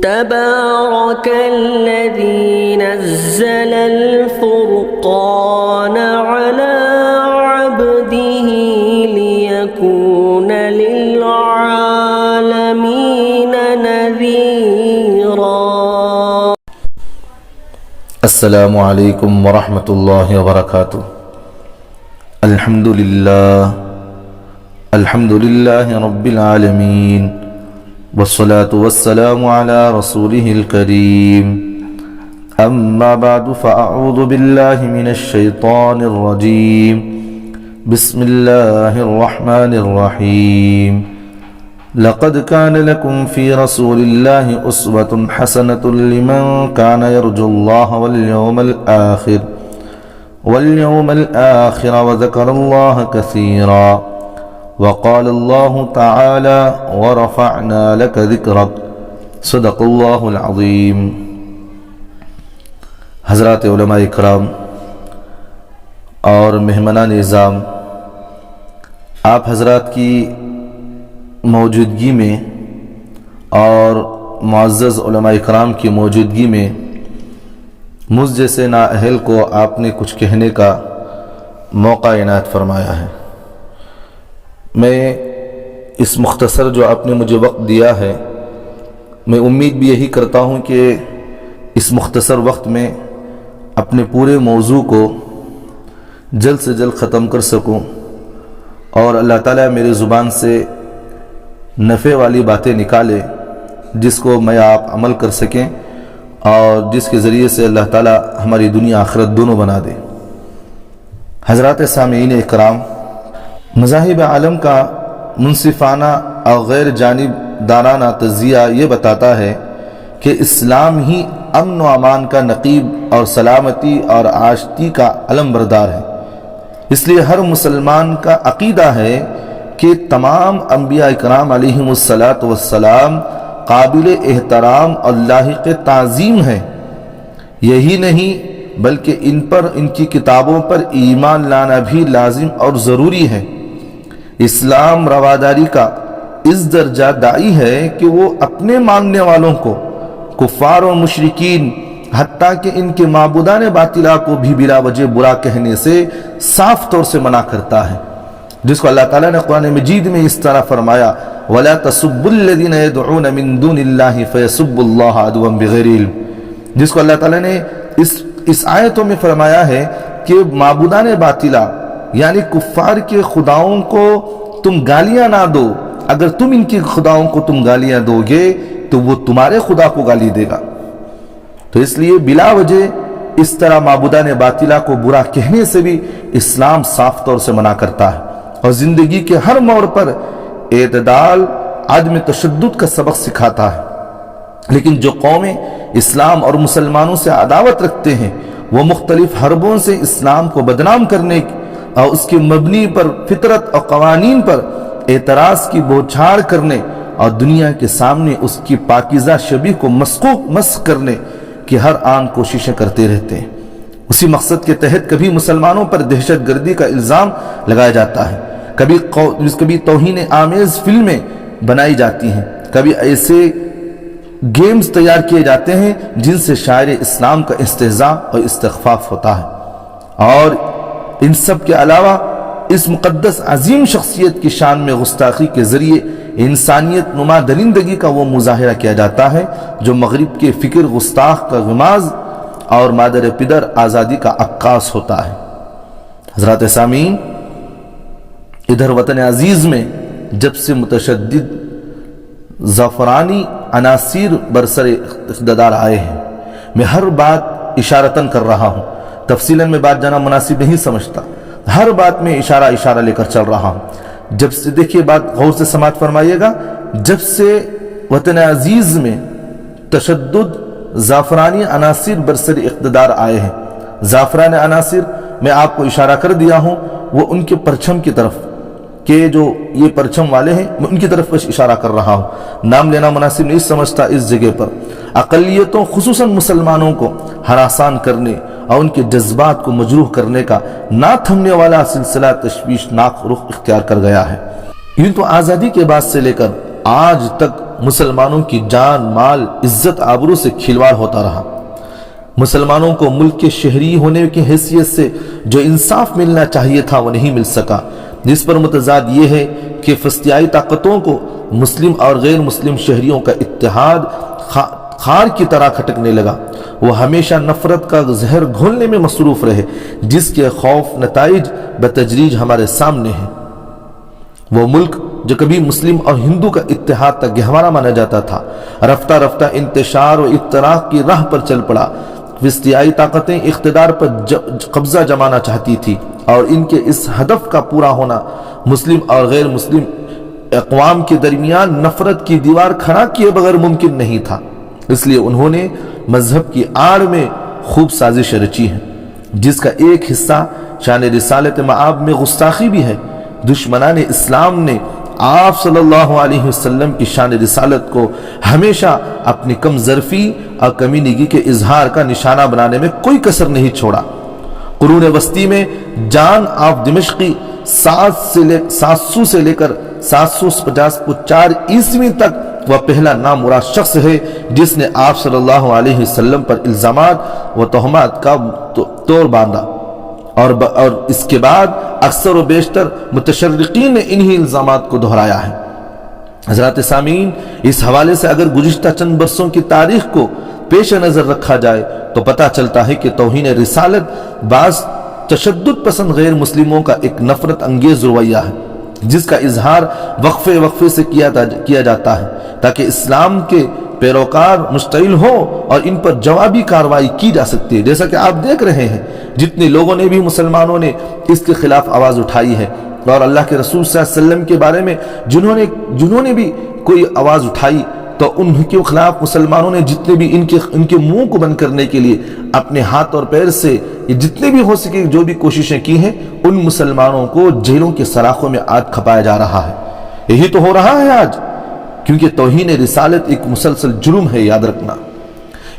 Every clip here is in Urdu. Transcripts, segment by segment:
تبارك الذي نزل الفرقان على عبده ليكون للعالمين نذيرا. السلام علیکم ورحمۃ اللہ وبرکاتہ. الحمد للہ رب العالمین والصلاة والسلام على رسوله الكريم. اما بعد فاعوذ باللہ من الشیطان الرجیم. بسم اللہ الرحمن الرحیم. لقد كان لكم في رسول الله أسوة حسنة لمن كان يرجو الله واليوم الآخر وذكر الله كثيرا. وقال الله تعالى ورفعنا لك ذكرك. صدق الله العظيم. حضرات علماء کرام اور مہمانان نظام، آپ حضرات کی موجودگی میں اور معزز علماء کرام کی موجودگی میں مجھ جیسے نااہل کو آپ نے کچھ کہنے کا موقع عنایت فرمایا ہے. میں اس مختصر جو آپ نے مجھے وقت دیا ہے، میں امید بھی یہی کرتا ہوں کہ اس مختصر وقت میں اپنے پورے موضوع کو جلد سے جلد ختم کر سکوں اور اللہ تعالیٰ میری زبان سے نفع والی باتیں نکالے جس کو میں آپ عمل کر سکیں اور جس کے ذریعے سے اللہ تعالیٰ ہماری دنیا آخرت دونوں بنا دے. حضرات سامعین اکرام، مذاہب عالم کا منصفانہ اور غیر جانبدارانہ تجزیہ یہ بتاتا ہے کہ اسلام ہی امن و امان کا نقیب اور سلامتی اور آشتی کا علم بردار ہے. اس لیے ہر مسلمان کا عقیدہ ہے کہ تمام انبیاء اکرام علیہم السلام قابل احترام اور لاحق تعظیم ہیں. یہی نہیں بلکہ ان پر، ان کی کتابوں پر ایمان لانا بھی لازم اور ضروری ہے. اسلام رواداری کا اس درجہ داعی ہے کہ وہ اپنے ماننے والوں کو، کفار و مشرکین، حتیٰ کہ ان کے معبودان باطلہ کو بھی بلا وجہ برا کہنے سے صاف طور سے منع کرتا ہے، جس کو اللہ تعالیٰ نے قرآن مجید میں اس طرح فرمایا وَلَا تَسُبُّوا الَّذِينَ يَدْعُونَ مِن دُونِ اللَّهِ فَيَسُبُّوا اللَّهَ عَدْوًا بِغَيْرِ عِلْمٍ. جس کو اللہ تعالیٰ نے اس آیتوں میں فرمایا ہے کہ معبودان باطلہ یعنی کفار کے خداؤں کو تم گالیاں نہ دو. اگر تم ان کے خداؤں کو تم گالیاں دو گے تو وہ تمہارے خدا کو گالی دے گا. تو اس لیے بلا وجہ اس طرح معبودان باطلہ کو برا کہنے سے بھی اسلام صاف طور سے منع کرتا ہے اور زندگی کے ہر موڑ پر اعتدال، عدم تشدد کا سبق سکھاتا ہے. لیکن جو قومیں اسلام اور مسلمانوں سے عداوت رکھتے ہیں وہ مختلف حربوں سے اسلام کو بدنام کرنے اور اس کے مبنی پر فطرت اور قوانین پر اعتراض کی بوچھاڑ کرنے اور دنیا کے سامنے اس کی پاکیزہ شبیہ کو مسخ کرنے کی ہر آن کوششیں کرتے رہتے ہیں. اسی مقصد کے تحت کبھی مسلمانوں پر دہشت گردی کا الزام لگایا جاتا ہے، کبھی توہین آمیز فلمیں بنائی جاتی ہیں، کبھی ایسے گیمز تیار کیے جاتے ہیں جن سے شاعر اسلام کا استہزاء اور استخفاف ہوتا ہے. اور ان سب کے علاوہ اس مقدس عظیم شخصیت کی شان میں گستاخی کے ذریعے انسانیت نما درندگی کا وہ مظاہرہ کیا جاتا ہے جو مغرب کے فکر گستاخ کا غماز اور مادر پدر آزادی کا عکاس ہوتا ہے. حضرات سامعین، ادھر وطن عزیز میں جب سے متشدد زعفرانی عناصر برسر اقتدار آئے ہیں، میں ہر بات اشارتاً کر رہا ہوں، تفصیلاً میں بات جانا مناسب نہیں سمجھتا، ہر بات میں اشارہ لے کر چل رہا ہوں. جب سے دیکھیے، بات غور سے سماعت فرمائیے گا، جب سے وطن عزیز میں تشدد زعفرانی عناصر برسر اقتدار آئے ہیں، زعفرانی عناصر میں آپ کو اشارہ کر دیا ہوں، وہ ان کے پرچم کی طرف، کہ جو یہ پرچم والے ہیں میں ان کی طرف اشارہ کر رہا ہوں. نام لینا مناسب نہیں سمجھتا اس جگہ پر. اقلیتوں خصوصاً مسلمانوں کو ہراسان کرنے اور ان کے جذبات کو مجروح کرنے کا نہ تھمنے والا سلسلہ تشویشناک رخ اختیار کر گیا ہے. یوں تو آزادی کے بعد سے لے کر آج تک مسلمانوں کی جان، مال، عزت، آبرو سے کھلواڑ ہوتا رہا۔ مسلمانوں کو ملک کے شہری ہونے کی حیثیت سے جو انصاف ملنا چاہیے تھا وہ نہیں مل سکا، جس پر متضاد یہ ہے کہ فسطائی طاقتوں کو مسلم اور غیر مسلم شہریوں کا اتحاد خار کی طرح کھٹکنے لگا۔ وہ ہمیشہ نفرت کا زہر گھولنے میں مصروف رہے، جس کے خوف نتائج بتدریج ہمارے سامنے ہیں۔ وہ ملک جو کبھی مسلم اور ہندو کا اتحاد تک گہوارہ مانا جاتا تھا، رفتہ رفتہ انتشار و افتراق کی راہ پر چل پڑا۔ فسطائی طاقتیں اقتدار پر قبضہ جمانا چاہتی تھی، اور ان کے اس ہدف کا پورا ہونا مسلم اور غیر مسلم اقوام کے درمیان نفرت کی دیوار کھڑا کیے بغیر ممکن نہیں تھا۔ اس لیے انہوں نے مذہب کی آڑ میں خوب سازش رچی ہے، جس کا ایک حصہ شان رسالت مآب میں گستاخی بھی ہے۔ دشمنان اسلام نے آپ صلی اللہ علیہ وسلم کی شان رسالت کو ہمیشہ اپنی کم ظرفی اور کمینگی کے اظہار کا نشانہ بنانے میں کوئی کسر نہیں چھوڑا۔ قرون وسطی میں جان آف دمشقی 700 سے لے کر 754 عیسوی تک وہ پہلا نامراد شخص ہے جس نے آپ صلی اللہ علیہ وسلم پر الزامات و تہمات کا توڑ باندھا، اور اس کے بعد اکثر و بیشتر متشرقین نے انہی الزامات کو دہرایا ہے۔ حضرات سامعین، اس حوالے سے اگر گزشتہ چند برسوں کی تاریخ کو پیش نظر رکھا جائے تو پتہ چلتا ہے کہ توہین رسالت بعض تشدد پسند غیر مسلموں کا ایک نفرت انگیز رویہ ہے، جس کا اظہار وقفے وقفے سے کیا جاتا ہے تاکہ اسلام کے پیروکار مشتعل ہو اور ان پر جوابی کارروائی کی جا سکتی ہے۔ جیسا کہ آپ دیکھ رہے ہیں، جتنے لوگوں نے بھی مسلمانوں نے اس کے خلاف آواز اٹھائی ہے، اور اللہ کے رسول صلی اللہ علیہ وسلم کے بارے میں جنہوں نے بھی کوئی آواز اٹھائی، تو ان کے خلاف مسلمانوں نے جتنے بھی ان کے منہ کو بند کرنے کے لیے اپنے ہاتھ اور پیر سے جتنے بھی ہو سکے جو بھی کوششیں کی ہیں، ان مسلمانوں کو جیلوں کے سلاخوں میں آج کھپایا جا رہا ہے۔ یہی تو ہو رہا ہے آج، کیونکہ توہین رسالت ایک مسلسل جرم ہے۔ یاد رکھنا،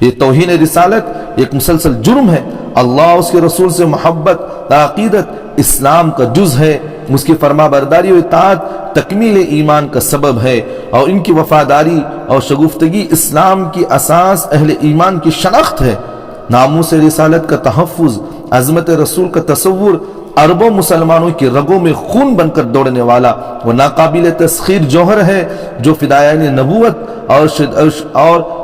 یہ توہین رسالت ایک مسلسل جرم ہے۔ اللہ اس کے رسول سے محبت، عقیدت اسلام کا جز ہے۔ اس کی فرما برداری و اطاعت تکمیل ایمان کا سبب ہے، اور ان کی وفاداری اور شگفتگی اسلام کی اساس اہل ایمان کی شناخت ہے۔ ناموس رسالت کا تحفظ، عظمت رسول کا تصور اربوں مسلمانوں کی رگوں میں خون بن کر دوڑنے والا وہ ناقابل تسخیر جوہر ہے، جو فدائیان نبوت اور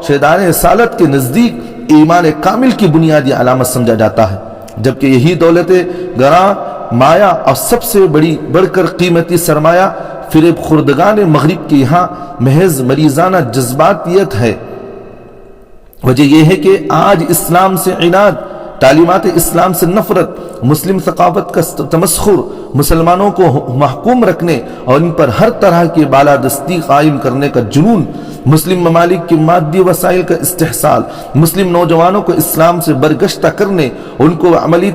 شہدان رسالت کے نزدیک ایمان کامل کی بنیادی علامت سمجھا جاتا ہے، جبکہ یہی دولت گراں مایا اور سب سے بڑھ کر قیمتی سرمایہ فریب خوردگان مغرب کے یہاں محض مریضانہ جذباتیت ہے۔ وجہ یہ ہے کہ آج اسلام سے عناد، تعلیمات اسلام سے نفرت، مسلم ثقافت کا تمسخر، مسلمانوں کو محکوم رکھنے اور ان پر ہر طرح کی بالادستی قائم کرنے کا جنون، مسلم ممالک کی مادی وسائل کا استحصال، مسلم نوجوانوں کو اسلام سے برگشتہ کرنے، ان کو عملی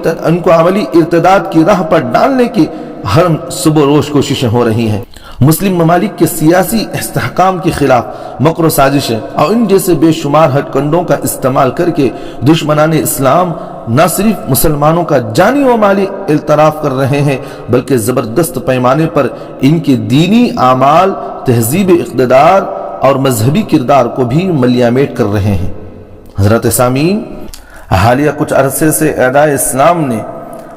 ارتداد کی راہ پر ڈالنے کی ہر صبح روز کوششیں ہو رہی ہیں۔ مسلم ممالک کے سیاسی استحکام کے خلاف مکر و سازشیں اور ان جیسے بے شمار ہتھ کنڈوں کا استعمال کر کے دشمنان اسلام نہ صرف مسلمانوں کا جانی و مالی اعتراف کر رہے ہیں، بلکہ زبردست پیمانے پر ان کے دینی اعمال، تہذیب اقتدار اور مذہبی کردار کو بھی ملیامیٹ کر رہے ہیں۔ حضرت سامعین، حالیہ کچھ عرصے سے اعداء اسلام نے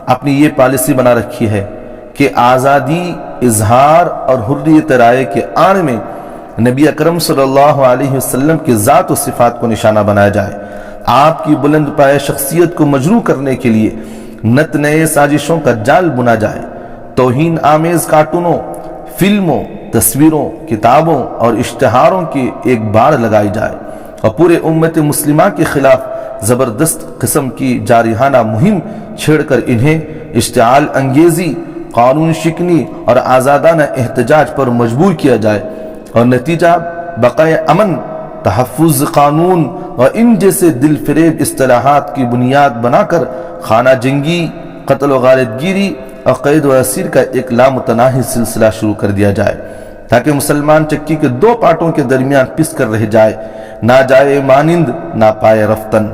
اپنی یہ پالیسی بنا رکھی ہے کہ آزادی، اظہار اور حریت رائے کے آڑ میں نبی اکرم صلی اللہ علیہ وسلم کی ذات و صفات کو نشانہ بنایا جائے۔ آپ کی بلند پائے شخصیت کو مجروح کرنے کے لیے نت نئے سازشوں کا جال بنا جائے، توہین آمیز کارٹونوں، فلموں، تصویروں، کتابوں اور اشتہاروں کی ایک باڑ لگائی جائے، اور پورے امت مسلمہ کے خلاف زبردست قسم کی جارحانہ مہم چھیڑ کر انہیں اشتعال انگیزی، قانون شکنی اور آزادانہ احتجاج پر مجبور کیا جائے، اور نتیجہ بقائے امن، تحفظ قانون اور ان جیسے دل فریب اصطلاحات کی بنیاد بنا کر خانہ جنگی، قتل و غارت گیری اور قید و اسیر کا ایک لامتناہی سلسلہ شروع کر دیا جائے، تاکہ مسلمان چکی کے دو پارٹوں کے درمیان پس کر رہ جائے، نہ جائے مانند نہ پائے رفتن۔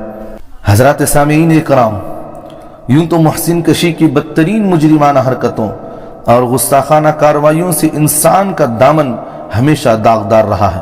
حضرات سامعین کرام، یوں تو محسن کشی کی بدترین مجرمانہ حرکتوں اور غستاخانہ کارروائیوں سے انسان کا دامن ہمیشہ داغدار رہا ہے،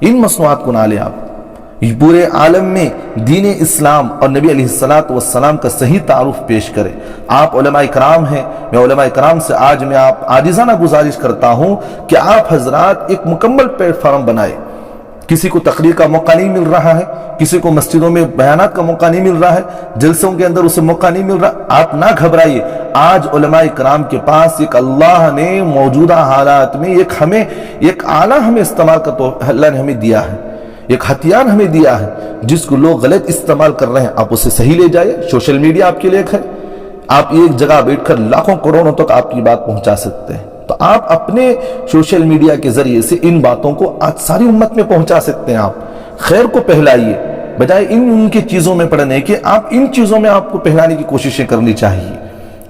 ان مصنوعات کو نہ لیں آپ. یہ پورے عالم میں دین اسلام اور نبی علیہ الصلوۃ والسلام کا صحیح تعارف پیش کرے. آپ علماء کرام ہیں, میں علماء کرام سے آج میں آپ عاجزانہ گزارش کرتا ہوں کہ آپ حضرات ایک مکمل پلیٹ فارم بنائے. کسی کو تقریر کا موقع نہیں مل رہا ہے, کسی کو مسجدوں میں بیانات کا موقع نہیں مل رہا ہے, جلسوں کے اندر اسے موقع نہیں مل رہا, آپ نہ گھبرائیے. آج علماء کرام کے پاس ایک اللہ نے موجودہ حالات میں ہمیں ایک آلہ ہمیں استعمال کا تو اللہ نے ہمیں دیا ہے, ایک ہتھیار ہمیں دیا ہے جس کو لوگ غلط استعمال کر رہے ہیں. آپ اسے صحیح لے جائے. سوشل میڈیا آپ کے لیے ایک ہے, آپ ایک جگہ بیٹھ کر لاکھوں کروڑوں تک آپ کی بات پہنچا سکتے ہیں. تو آپ اپنے سوشل میڈیا کے ذریعے سے ان باتوں کو آج ساری امت میں پہنچا سکتے ہیں. آپ خیر کو پھیلائیے بجائے ان کی چیزوں میں پڑنے کے. آپ ان چیزوں میں آپ کو پھیلانے کی کوششیں کرنی چاہیے.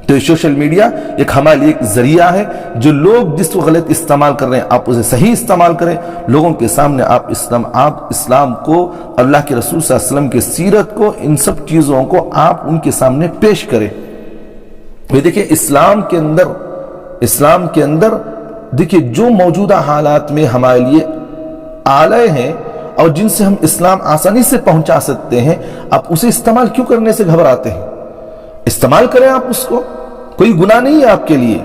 تو سوشل میڈیا ایک ہمارے لیے ایک ذریعہ ہے. جو لوگ جس کو غلط استعمال کر رہے ہیں آپ اسے صحیح استعمال کریں. لوگوں کے سامنے آپ اسلام کو, اللہ کے رسول صلی اللہ علیہ وسلم کی سیرت کو, ان سب چیزوں کو آپ ان کے سامنے پیش کریں. یہ دیکھیں اسلام کے اندر دیکھیں جو موجودہ حالات میں ہمارے لیے آلے ہیں اور جن سے ہم اسلام آسانی سے پہنچا سکتے ہیں, آپ اسے استعمال کیوں کرنے سے گھبراتے ہیں؟ استعمال کریں آپ اس کو, کوئی گناہ نہیں ہے آپ کے لیے.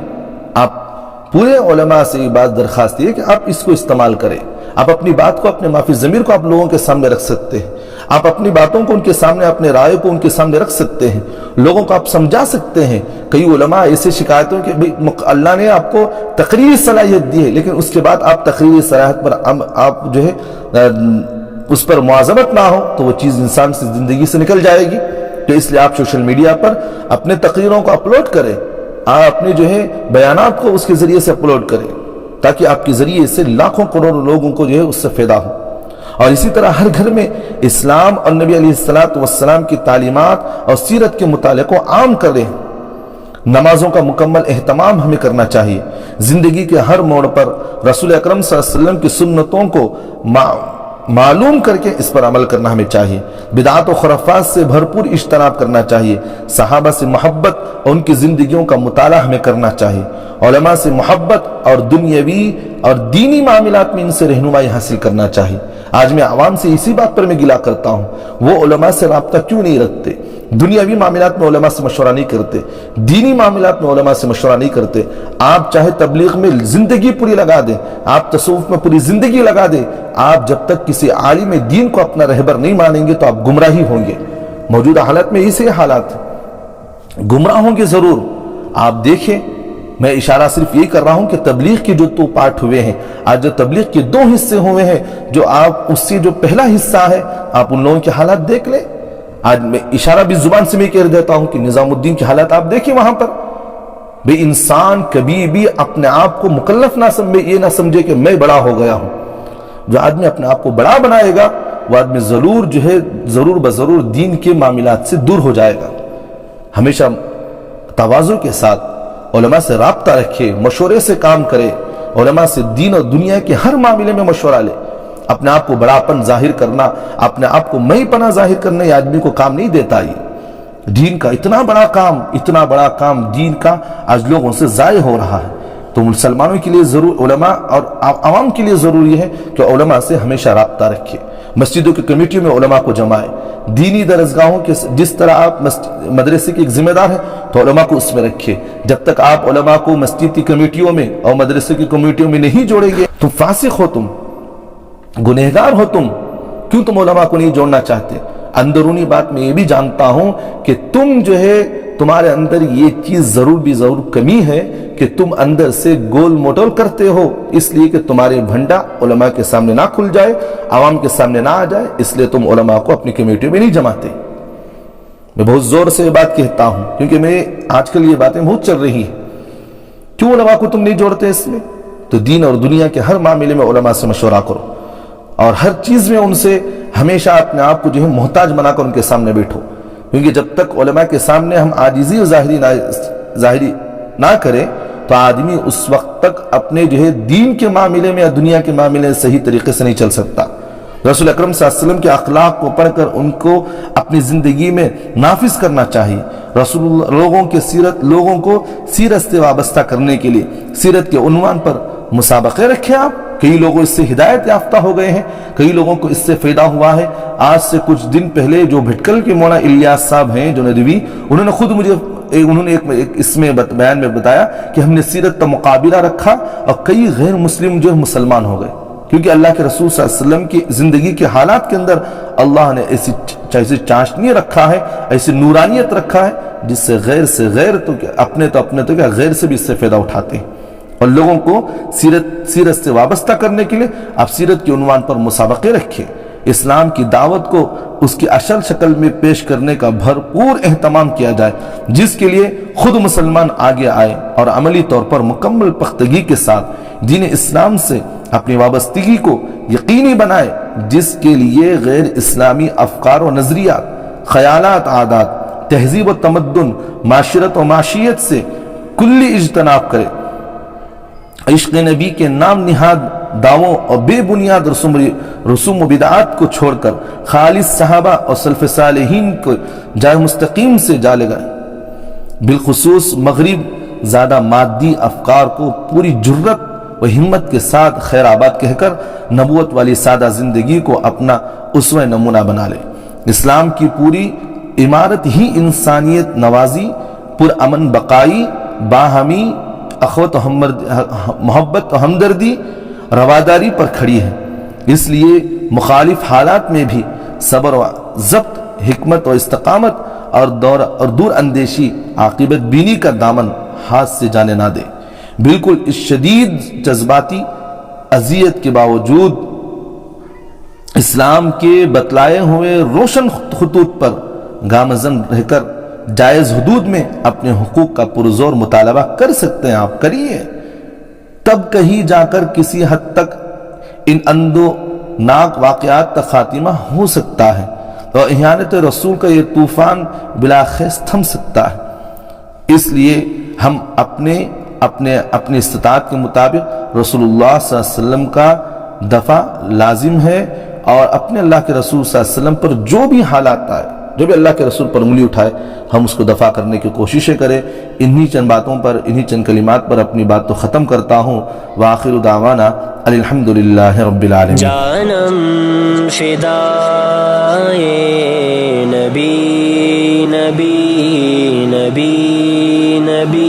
آپ پورے علماء سے یہ بات درخواست ہے کہ آپ اس کو استعمال کریں. آپ اپنی بات کو, اپنے معافی ضمیر کو آپ لوگوں کے سامنے رکھ سکتے ہیں. آپ اپنی باتوں کو ان کے سامنے, اپنے رائے کو ان کے سامنے رکھ سکتے ہیں. لوگوں کو آپ سمجھا سکتے ہیں. کئی علماء ایسے شکایتوں کہ اللہ نے آپ کو تقریری صلاحیت دی ہے, لیکن اس کے بعد آپ تقریری صلاحیت پر آپ جو ہے اس پر مواظبت نہ ہو تو وہ چیز انسان سے زندگی سے نکل جائے گی. تو اس لیے آپ سوشل میڈیا پر اپنے تقریروں کو اپلوڈ کریں, آپ اپنے جو ہے بیانات کو اس کے ذریعے سے اپلوڈ کریں تاکہ آپ کے ذریعے سے لاکھوں کروڑوں لوگوں کو جو ہے اس سے فائدہ ہو. اور اسی طرح ہر گھر میں اسلام اور نبی علیہ الصلوۃ والسلام کی تعلیمات اور سیرت کے مطالعے کو عام کریں. نمازوں کا مکمل اہتمام ہمیں کرنا چاہیے. زندگی کے ہر موڑ پر رسول اکرم صلی اللہ علیہ وسلم کی سنتوں کو معلوم کر کے اس پر عمل کرنا ہمیں چاہیے. بدعات و خرافات سے بھرپور اجتناب کرنا چاہیے. صحابہ سے محبت اور ان کی زندگیوں کا مطالعہ ہمیں کرنا چاہیے. علماء سے محبت اور دنیاوی اور دینی معاملات میں ان سے رہنمائی حاصل کرنا چاہیے. آج میں عوام سے اسی بات پر میں گلہ کرتا ہوں, وہ علماء سے رابطہ کیوں نہیں رکھتے؟ دنیاوی معاملات میں علماء سے مشورہ نہیں کرتے, دینی معاملات میں علماء سے مشورہ نہیں کرتے. آپ چاہے تبلیغ میں زندگی پوری لگا دیں, آپ تصوف میں پوری زندگی لگا دیں, آپ جب تک کسی عالم دین کو اپنا رہبر نہیں مانیں گے تو آپ گمراہی ہوں گے. موجودہ حالات میں اسی حالات ہیں, گمراہ ہوں گے ضرور. آپ دیکھیں, میں اشارہ صرف یہی کر رہا ہوں کہ تبلیغ کے جو 2 پارٹ ہوئے ہیں, آج جو تبلیغ کے 2 حصے ہوئے ہیں, جو آپ اس سے جو پہلا حصہ ہے آپ ان لوگوں کے حالات دیکھ لیں. آج میں اشارہ بھی زبان سے میں کہہ دیتا ہوں کہ نظام الدین کے حالات آپ دیکھیں. وہاں پر بے انسان کبھی بھی اپنے آپ کو مکلف نہ سمجھے, یہ نہ سمجھے کہ میں بڑا ہو گیا ہوں. جو آدمی اپنے آپ کو بڑا بنائے گا وہ آدمی ضرور بضرور دین کے معاملات سے دور ہو جائے گا. ہمیشہ تواضع کے ساتھ علماء سے رابطہ رکھے, مشورے سے کام کرے, علماء سے دین اور دنیا کے ہر معاملے میں مشورہ لے. اپنے آپ کو بڑاپن ظاہر کرنا, اپنے آپ کو میں پناہ ظاہر کرنا یہ آدمی کو کام نہیں دیتا. یہ دین کا اتنا بڑا کام دین کا آج لوگوں سے ضائع ہو رہا ہے. تو مسلمانوں کے لیے ضرور, علماء اور عوام کے لیے ضروری ہے کہ علماء سے ہمیشہ رابطہ رکھے. مسجدوں کی کمیٹیوں میں علماء کو جمائے. دینی درسگاہوں کے جس طرح آپ مدرسے کے ایک ذمہ دار ہیں تو علماء کو اس میں رکھے. جب تک آپ علماء کو مسجد کی کمیٹیوں میں اور مدرسے کی کمیٹیوں میں نہیں جوڑیں گے, تم فاسق ہو, تم گنہگار ہو. کیوں تم علماء کو نہیں جوڑنا چاہتے؟ اندرونی بات میں یہ بھی جانتا ہوں کہ تم جو ہے تمہارے اندر یہ چیز ضرور کمی ہے کہ تم اندر سے گول موٹول کرتے ہو, اس لیے کہ تمہارے بھنڈا علماء کے سامنے نہ کھل جائے, عوام کے سامنے نہ آ جائے, اس لیے تم علماء کو اپنی کمیٹی میں نہیں جماتے. میں بہت زور سے یہ بات کہتا ہوں کیونکہ میں آج کل یہ باتیں بہت چل رہی ہیں. کیوں علماء کو تم نہیں جوڑتے اس میں؟ تو دین اور دنیا کے ہر معاملے میں علماء سے مشورہ کرو اور ہر چیز میں ان سے ہمیشہ اپنے آپ کو جو ہے محتاج بنا کر ان کے سامنے بیٹھو. کیونکہ جب تک علماء کے سامنے ہم عاجزی اور ظاہری نہ کریں تو آدمی اس وقت تک اپنے جو ہے دین کے معاملے میں یا دنیا کے معاملے میں صحیح طریقے سے نہیں چل سکتا. رسول اکرم صلی اللہ علیہ وسلم کے اخلاق کو پڑھ کر ان کو اپنی زندگی میں نافذ کرنا چاہیے. لوگوں کو سیرت سے وابستہ کرنے کے لیے سیرت کے عنوان پر مسابقے رکھیں آپ. کئی لوگوں اس سے ہدایت یافتہ ہو گئے ہیں، کئی لوگوں کو اس سے فائدہ ہوا ہے۔ آج سے کچھ دن پہلے جو بھٹکل کے مولانا الیاس صاحب ہیں جو ندوی، انہوں نے خود مجھے ایک اس میں بیان میں بتایا کہ ہم نے سیرت کا مقابلہ رکھا اور کئی غیر مسلم جو مسلمان ہو گئے، کیونکہ اللہ کے رسول صلی اللہ علیہ وسلم کی زندگی کے حالات کے اندر اللہ نے ایسی چاشنی رکھا ہے، ایسی نورانیت رکھا ہے جس سے غیر تو اپنے تو کیا غیر سے بھی اس سے فائدہ اٹھاتے ہیں۔ اور لوگوں کو سیرت سے وابستہ کرنے کے لیے آپ سیرت کے عنوان پر مسابقے رکھیں، اسلام کی دعوت کو اس کی اصل شکل میں پیش کرنے کا بھرپور اہتمام کیا جائے، جس کے لیے خود مسلمان آگے آئے اور عملی طور پر مکمل پختگی کے ساتھ دین اسلام سے اپنی وابستگی کو یقینی بنائے، جس کے لیے غیر اسلامی افکار و نظریات، خیالات، عادات، تہذیب و تمدن، معاشرت و معاشیت سے کلی اجتناب کرے، عشق نبی کے نام نہاد دعووں اور بے بنیاد رسوم و بدعات کو چھوڑ کر خالص صحابہ اور سلف صالحین کو جائے مستقیم سے جا لگائے۔ بالخصوص مغرب زیادہ مادی افکار کو پوری جرت و ہمت کے ساتھ خیر آباد کہہ کر نبوت والی سادہ زندگی کو اپنا اسوہ نمونہ بنا لے۔ اسلام کی پوری عمارت ہی انسانیت نوازی، پرامن بقائی، باہمی اخوت و محبت و ہمدردی، رواداری پر کھڑی ہے۔ اس لیے مخالف حالات میں بھی صبر و ضبط، حکمت و استقامت اور دور اندیشی، عاقبت بینی کا دامن ہاتھ سے جانے نہ دے۔ بالکل اس شدید جذباتی اذیت کے باوجود اسلام کے بتلائے ہوئے روشن خطوط پر گامزن رہ کر جائز حدود میں اپنے حقوق کا پرزور مطالبہ کر سکتے ہیں، آپ کریے، تب کہیں جا کر کسی حد تک ان اندوناک واقعات کا خاتمہ ہو سکتا ہے اور احانت رسول کا یہ طوفان بلاخیز تھم سکتا ہے۔ اس لیے ہم اپنے استطاعت کے مطابق رسول اللہ صلی اللہ علیہ وسلم کا دفاع لازم ہے، اور اپنے اللہ کے رسول صلی اللہ علیہ وسلم پر جو بھی حالات آئے، جو بھی اللہ کے رسول پر انگلی اٹھائے، ہم اس کو دفاع کرنے کی کوششیں کریں۔ انہی چند باتوں پر، انہی چند کلمات پر اپنی بات تو ختم کرتا ہوں۔ وآخر دعوانا الحمدللہ رب العالمین۔ جانم فدائے نبی نبی نبی نبی